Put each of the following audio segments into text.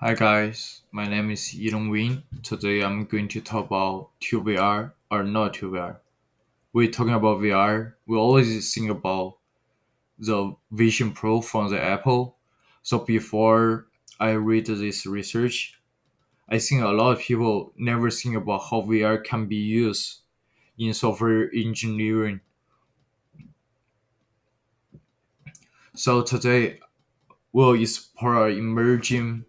Hi guys, my name is Yilong Win. Today I'm going to talk about TVR or not TVR. We're talking about VR. We always think about the Vision Pro from the Apple. So before I read this research, I think a lot of people never think about how VR can be used in software engineering. So today we'll explore emerging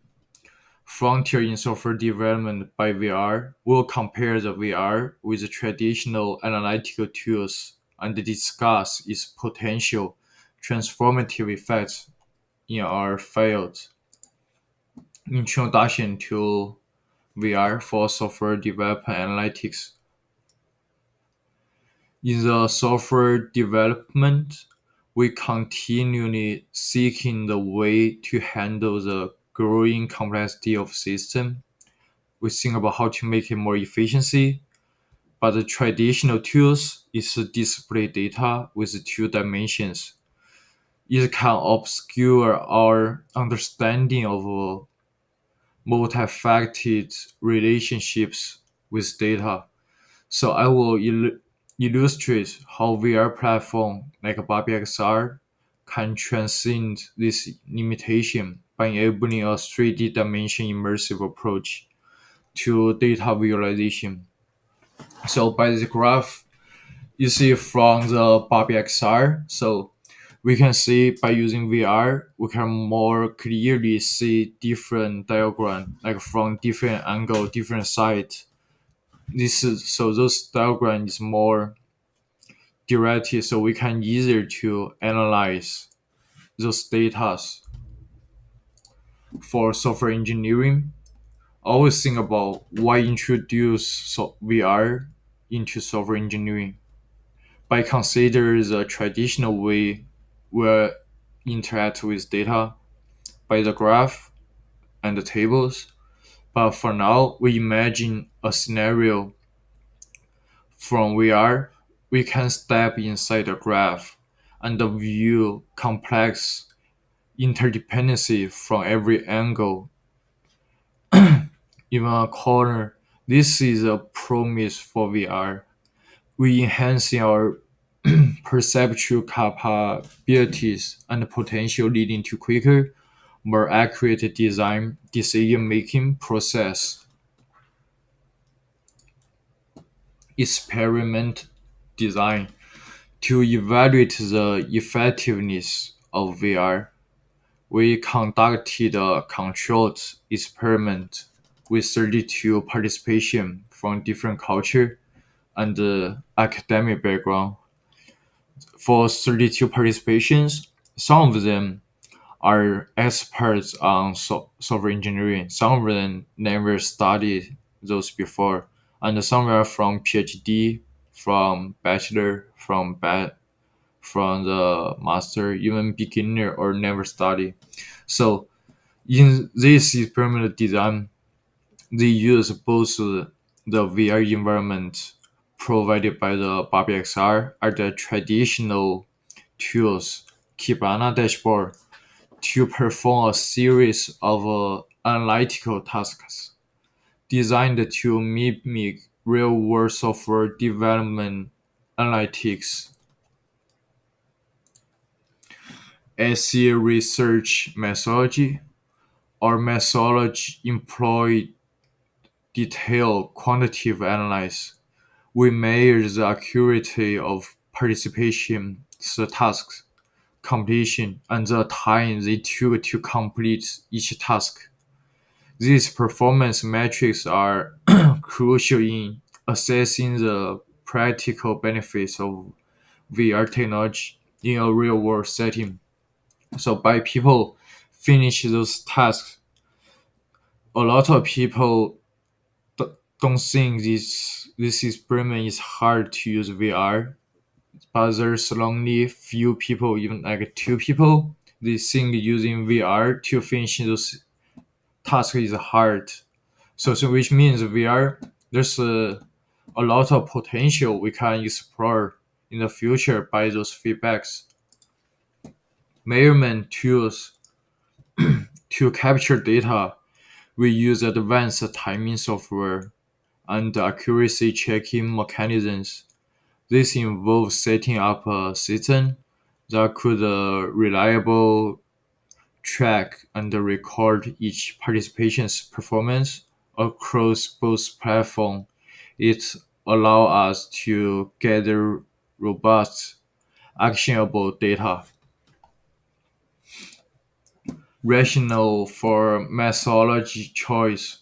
frontier in software development by VR will compare the VR with the traditional analytical tools and discuss its potential transformative effects in our field. Introduction to VR for software development analytics. In the software development, we continually seeking the way to handle the growing complexity of system. We think about how to make it more efficiency, but the traditional tools is to display data with two dimensions. It can obscure our understanding of multifaceted relationships with data. So I will illustrate how VR platform like Barbie XR can transcend this limitation by enabling a 3D dimension immersive approach to data visualization. So by the graph you see from the Barbie XR, so we can see by using VR, we can more clearly see different diagram, like from different angle, different side. This is so those diagram is more directed, so we can easier to analyze those data for software engineering. Always think about why introduce VR into software engineering by consider the traditional way we interact with data by the graph and the tables. But for now, we imagine a scenario from VR. We can step inside the graph and view complex interdependency from every angle, even a corner. This is a promise for VR. We enhancing our perceptual capabilities and potential leading to quicker, more accurate design decision making process. Experiment design to evaluate the effectiveness of VR. We conducted a controlled experiment with 32 participation from different culture and academic background. For 32 participations, some of them are experts on software engineering. Some of them never studied those before, and some are from PhD, from bachelor, from the master, even beginner or never study. So in this experiment design, they use both the VR environment provided by the Barbie XR and the traditional tools Kibana dashboard to perform a series of analytical tasks designed to mimic real-world software development analytics. As a research methodology, our methodology employed detailed quantitative analysis. We measure the accuracy of participation tasks completion and the time they took to complete each task. These performance metrics are crucial in assessing the practical benefits of VR technology in a real world setting. So by people finish those tasks, a lot of people don't think this experiment is hard to use VR, but there's only few people, even like two people, they think using VR to finish those tasks is hard. So which means VR there's a lot of potential we can explore in the future by those feedbacks. Measurement tools to capture data We use advanced timing software and accuracy checking mechanisms. This involves setting up a system that could reliable track and record each participation's performance across both platforms. It allows us to gather robust, actionable data. Rationale for methodology choice.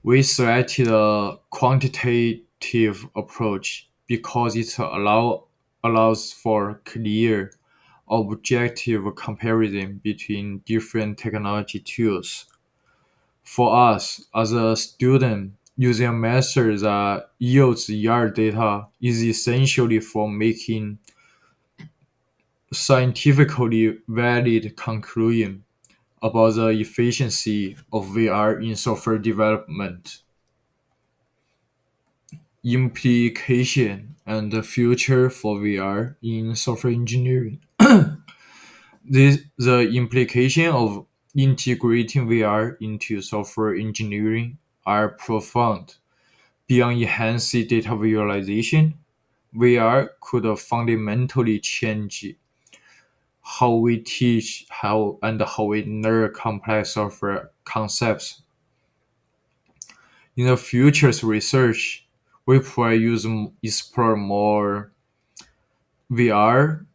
We selected a quantitative approach because allows for clear, objective comparison between different technology tools. For us, as a student, using a method that yields ER data is essentially for making scientifically valid conclusion about the efficiency of VR in software development, implication, and the future for VR in software engineering. The implication of integrating VR into software engineering are profound. Beyond enhancing data visualization, VR could fundamentally change how we teach how we learn complex software concepts. In the future's research, we probably explore more VR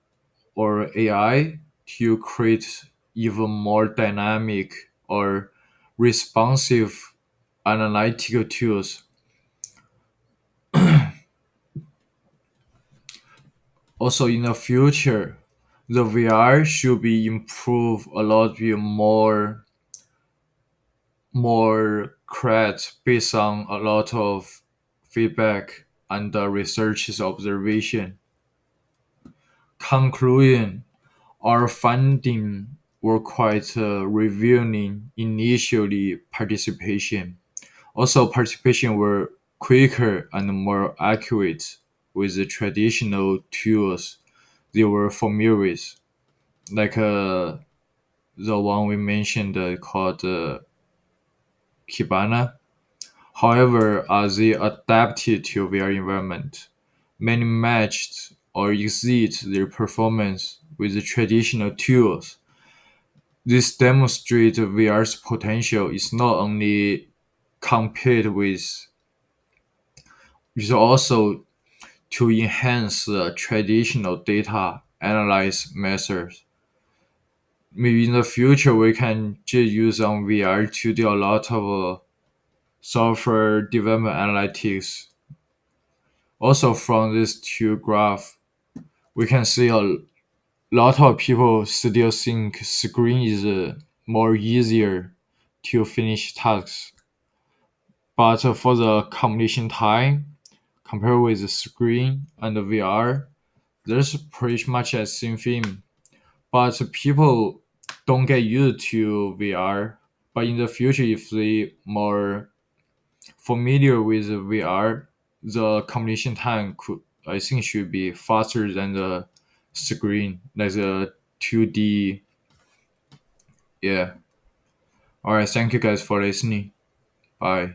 or AI to create even more dynamic or responsive analytical tools. Also, in the future, the VR should be improved a lot bit more correct based on a lot of feedback and the researchers' observation. Conclusion: our findings were quite revealing. Initially, participation were quicker and more accurate with the traditional tools they were familiar with, like the one we mentioned called Kibana. However, as they adapted to their environment, many matched or exceed their performance with the traditional tools. This demonstrates VR's potential is not only compared with, is also to enhance the traditional data analyze methods. Maybe in the future we can just use on VR to do a lot of software development analytics. Also, from this two graph, we can see a lot of people still think screen is more easier to finish tasks. But for the completion time, compared with the screen and the VR, there's pretty much the same thing. But people don't get used to VR. But in the future, if they more familiar with VR, the completion time could I think should be faster than the screen, like the 2D. Yeah. All right. Thank you guys for listening. Bye.